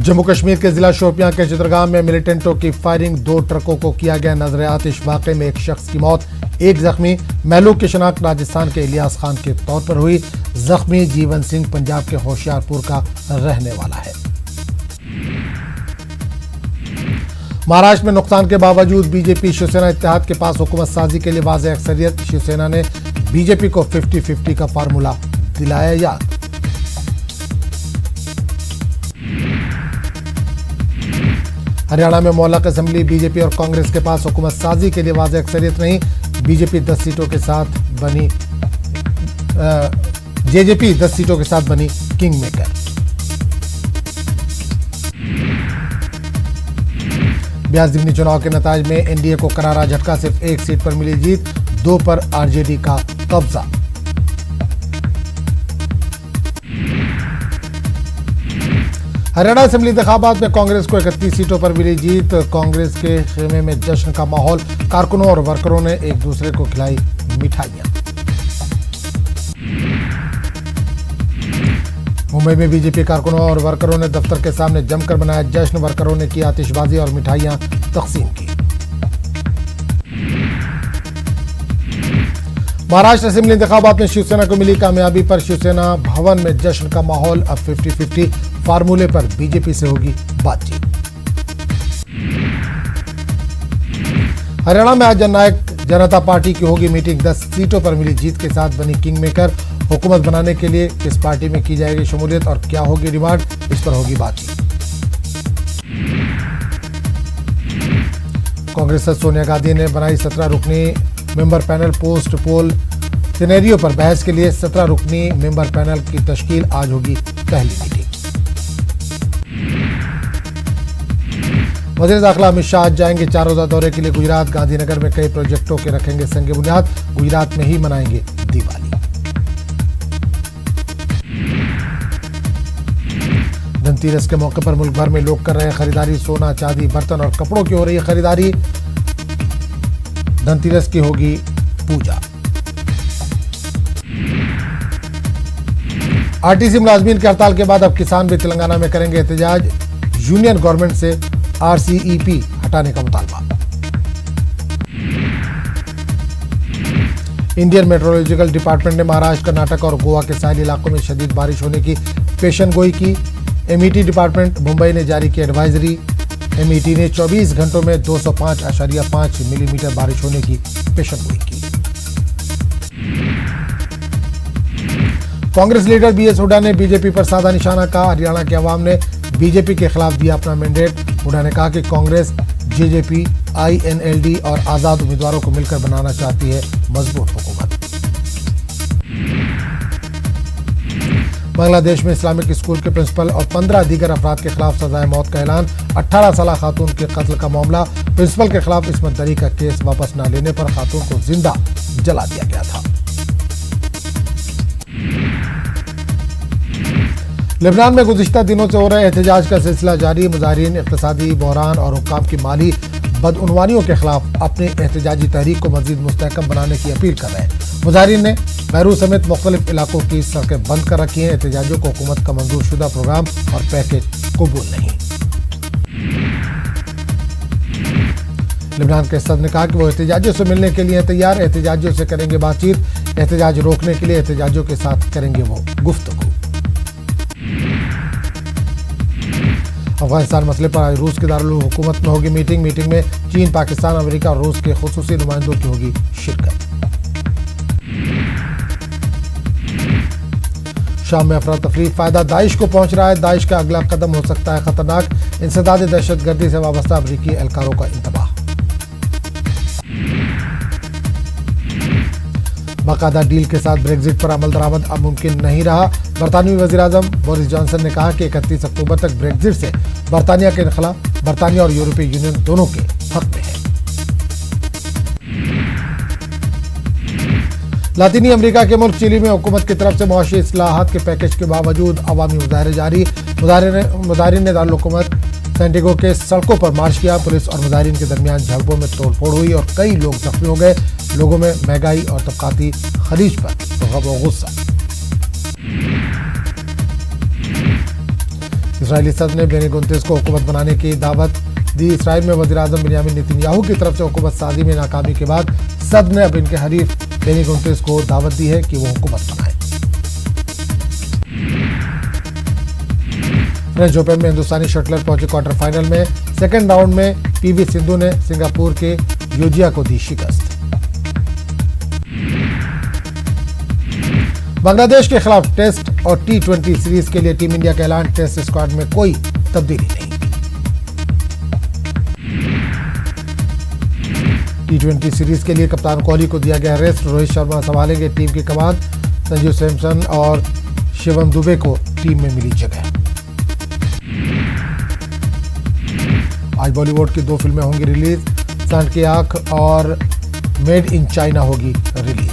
जम्मू कश्मीर के जिला शोपियां के चित्रगाम में मिलिटेंटों की फायरिंग, 2 ट्रकों को किया गया नजर आतिश। वाकये में एक शख्स की मौत, 1 जख्मी। महलूक की शनाख्त राजस्थान के इलियास खान के तौर पर हुई। जख्मी जीवन सिंह पंजाब के होशियारपुर का रहने वाला है। महाराष्ट्र में नुकसान के बावजूद बीजेपी शिवसेना इत्तेहाद के पास हुकूमत साजी के लिए वाज़ेह अक्सरियत। शिवसेना ने बीजेपी को 50-50 का फार्मूला दिलाया याद। हरियाणा में मोहल्ला असेंबली, बीजेपी और कांग्रेस के पास हुकूमत साजी के लिए वाज़ेह अक्सरियत नहीं। बीजेपी 10 सीटों के साथ बनी जेजेपी 10 सीटों के साथ बनी किंग मेकर। बिहार ज़िमनी चुनाव के नताज में एनडीए को करारा झटका, सिर्फ 1 सीट पर मिली जीत, 2 पर आरजेडी का कब्जा। हरियाणा असेंबली इंतखाबात में कांग्रेस को 31 सीटों पर मिली जीत। कांग्रेस के खेमे में जश्न का माहौल, कारकुनों और वर्करों ने एक दूसरे को खिलाई मिठाइयां। मुंबई में बीजेपी कारकुनों और वर्करों ने दफ्तर के सामने जमकर मनाया जश्न। वर्करों ने की आतिशबाजी और मिठाइयां तकसीम की। महाराष्ट्र असेंबली इंतखाबात में शिवसेना को मिली कामयाबी पर शिवसेना भवन में जश्न का माहौल। अब 50-50 फार्मूले पर बीजेपी से होगी बातचीत। हरियाणा में आज जननायक जनता पार्टी की होगी मीटिंग, 10 सीटों पर मिली जीत के साथ बनी किंग मेकर। हुकूमत बनाने के लिए किस पार्टी में की जाएगी शमूलियत और क्या होगी डिमांड, इस पर होगी बातचीत। कांग्रेस सदस्य सोनिया गांधी ने बनाई 17 रुकनी member panel. Post poll scenario पर बहस के लिए 17 रुकनी मेंबर पैनल की तश्कील। आज होगी पहली मीटिंग। वज़ीर दाखिला अमित शाह आज जाएंगे 4 रोजा दौरे के लिए गुजरात। गांधीनगर में कई प्रोजेक्टों के रखेंगे संग बुनियाद। गुजरात में ही मनाएंगे दिवाली। धनतेरस के मौके पर मुल्क भर में लोग कर रहे हैं खरीदारी। सोना, चांदी, बर्तन और कपड़ों की हो रही है खरीदारी। धनतेरस की होगी पूजा। आरटीसी मुलाजमीन की हड़ताल के बाद अब किसान भी तेलंगाना में करेंगे एहतजाज। यूनियन गवर्नमेंट से आरसीईपी हटाने का मुतालबा। इंडियन मेट्रोलॉजिकल डिपार्टमेंट ने महाराष्ट्र, कर्नाटक और गोवा के साहिल इलाकों में शदीद बारिश होने की पेशन गोई की। एमईटी डिपार्टमेंट मुंबई ने जारी की एडवाइजरी। एमईटी ने 24 घंटों में 205.5 मिलीमीटर बारिश होने की पेशन गोई की। कांग्रेस लीडर बीएस हुड्डा ने बीजेपी पर साधा निशाना कहा। हरियाणा के अवाम ने बीजेपी के खिलाफ दिया अपना मैंडेट। हुड्डा ने कहा कि कांग्रेस जेजेपी, आईएनएलडी और आजाद उम्मीदवारों को मिलकर बनाना चाहती है मजबूत हुकूमत। बांग्लादेश में इस्लामिक स्कूल के प्रिंसिपल और 15 दीगर अफराद के खिलाफ सजाए मौत का ऐलान। 18 साल खातून के कत्ल का मामला। प्रिंसिपल के खिलाफ इस्मत दरी का केस वापस न लेने पर खातून को जिंदा जला दिया गया था। लेबनान में गुज़िश्ता दिनों से हो रहे एहतजाज का सिलसिला जारी। मुजाहिरीन इक़्तिसादी बहरान और हुक्काम की माली बदउनवानियों के खिलाफ अपनी एहतजाजी तहरीक को मज़ीद मुस्तहकम बनाने की अपील कर रहे हैं। मुजाहिरीन ने बैरूत समेत मुख्तलिफ इलाकों की सड़कें बंद कर रखी हैं। एहतजाजियों को हुकूमत का मंजूर शुदा प्रोग्राम और पैकेज कबूल नहीं। लेबनान के सदर ने कहा कि वो एहतजाजियों से मिलने के लिए तैयार। एहतजाजियों से करेंगे बातचीत। एहतजाज रोकने के लिए एहतजाजियों के साथ करेंगे वो गुफ्तगू। अफगानिस्तान मसले पर आज रूस के दारुल हुकूमत में होगी मीटिंग। मीटिंग में चीन, पाकिस्तान, अमेरिका और रूस के खुसूसी नुमाइंदों की होगी शिरकत। शाम में अफरा तफरी, फायदा दाइश को पहुंच रहा है। दाइश का अगला कदम हो सकता है खतरनाक। इंसदाद दहशतगर्दी से वाबस्ता अमरीकी एहलकारों का इंतबाह। बाकायदा डील के साथ ब्रेग्जिट पर अमल दरामद अब मुमकिन नहीं रहा। बरतानवी वज़ीर-ए-आज़म बोरिस जॉनसन ने कहा कि 31 अक्टूबर तक ब्रेग्जिट से बरतानिया के इनखला बरतानिया और यूरोपीय यूनियन दोनों के हक में है। लातीनी अमेरिका के मुल्क चिली में हुकूमत की तरफ से मुआशी इस्लाहात के पैकेज के बावजूद अवामी मुजाहरे जारी। मुजाहिरीन ने दारुल हुकूमत सैंटियागो के सड़कों पर मार्च किया। पुलिस और मुजाहिरीन के दरमियान झड़पों में तोड़फोड़ हुई और कई लोग जख्मी हो गए। लोगों में महंगाई और तबकाती खरीज पर गुस्सा। इजरायली सदर ने बेनी गुंतेस को हुकूमत बनाने की दावत दी। इसराइल में वज़ीर-ए-आज़म बिन्यामिन नेतन्याहू की तरफ से हुकूमत साजी में नाकामी के बाद सदर ने अब इनके हरीफ बेनी गुंतेस को दावत दी है कि वो हुकूमत बनाए। फ्रेंच ओपन में हिंदुस्तानी शटलर पहुंचे क्वार्टर फाइनल में। सेकेंड राउंड में पीवी सिंधु ने सिंगापुर के योजिया को दी शिकस्त। बांग्लादेश के खिलाफ टेस्ट और T20 सीरीज के लिए टीम इंडिया का ऐलान, टेस्ट स्क्वाड में कोई तब्दीली नहीं। T20 सीरीज के लिए कप्तान कोहली को दिया गया रेस्ट, रोहित शर्मा संभालेंगे टीम की कमान। संजू सैमसन और शिवम दुबे को टीम में मिली जगह। आज बॉलीवुड की 2 फिल्में होंगी रिलीज, सांड की आंख और मेड इन चाइना होगी रिलीज।